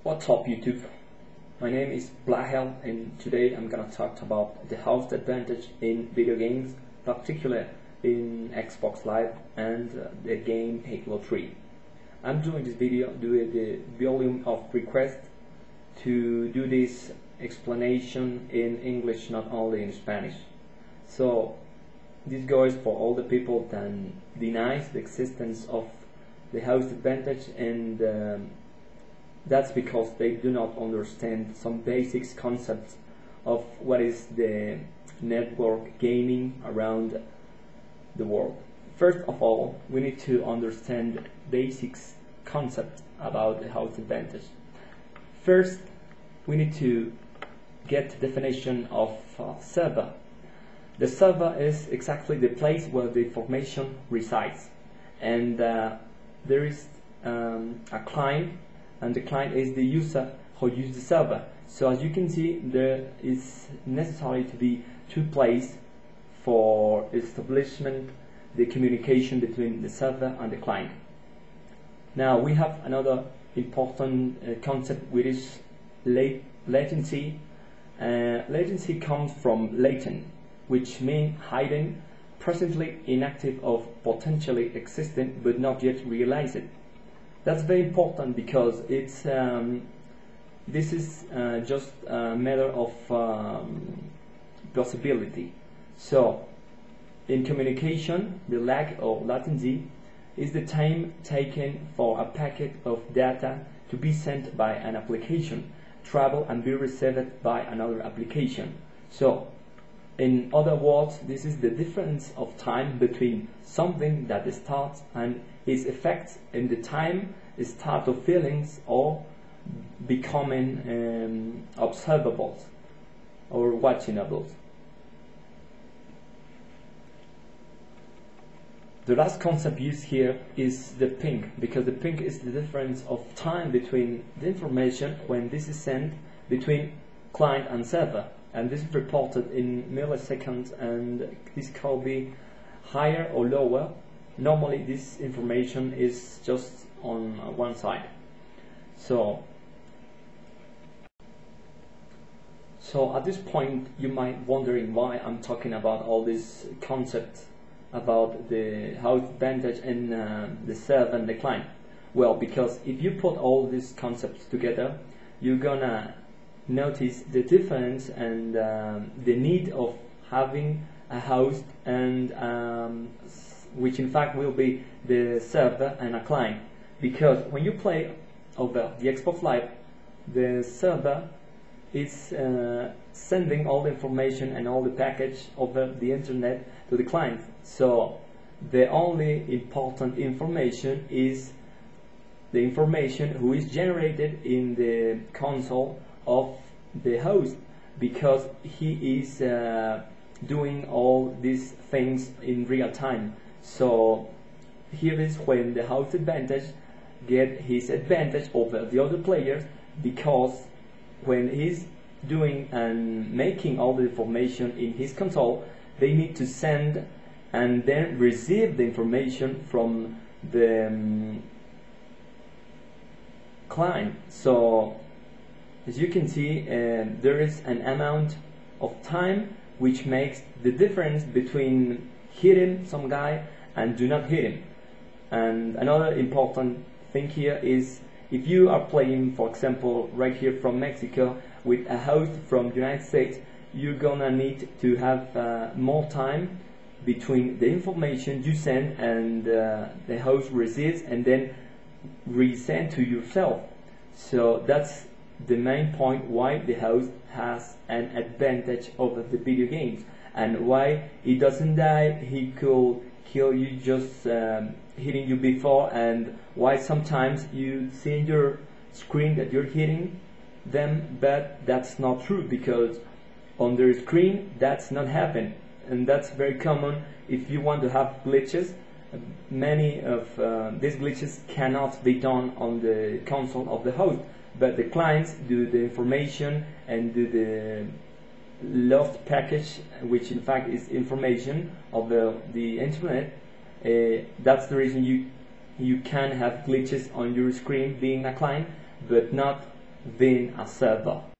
What's up, YouTube? My name is Vlahell, and today I'm gonna talk about the host advantage in video games, particularly in Xbox Live and the game Halo 3. I'm doing this video due to the volume of requests to do this explanation in English, not only in Spanish. So this goes for all the people that denies the existence of the host advantage, and that's because they do not understand some basic concepts of what is the network gaming around the world. First of all, we need to understand basic concepts about the host advantage. First, we need to get the definition of server. The server is exactly the place where the information resides, and there is a client, and the client is the user who uses the server. So as you can see, there is necessary to be two places for establishment the communication between the server and the client. Now we have another important concept, which is latency. Latency comes from latent, which means hidden, presently inactive, or potentially existing but not yet realized. That's very important because it's this is just a matter of possibility. So in communication, the lack of latency is the time taken for a packet of data to be sent by an application, travel and be received by another application. So in other words, this is the difference of time between something that starts and its effects in the time start of feelings or becoming observables or watchables. The last concept used here is the ping, because the ping is the difference of time between the information when this is sent between client and server, and this is reported in milliseconds, and this can be higher or lower. Normally this information is just on one side. So at this point you might wondering why I'm talking about all these concepts about the host advantage and the server and the client. Well, because if you put all these concepts together, you're gonna notice the difference and the need of having a host, and which in fact will be the server and a client. Because when you play over the Xbox Live, the server is sending all the information and all the package over the internet to the client. So the only important information is the information who is generated in the console of the host, because he is doing all these things in real time. So here is when the host advantage get his advantage over the other players, because when he's doing and making all the information in his console, they need to send and then receive the information from the client. So as you can see, there is an amount of time which makes the difference between hitting some guy and do not hit him. And another important thing here is, if you are playing, for example, right here from Mexico with a host from the United States, you're gonna need to have more time between the information you send and the host receives and then resend to yourself. So that's the main point why the host has an advantage over the video games, and why he doesn't die. He could kill you just hitting you before, and why sometimes you see in your screen that you're hitting them, but that's not true, because on their screen that's not happening, and that's very common. If you want to have glitches, many of these glitches cannot be done on the console of the host, but the clients do the information and do the lost package, which in fact is information of the internet. That's the reason you can have glitches on your screen being a client, but not win a server.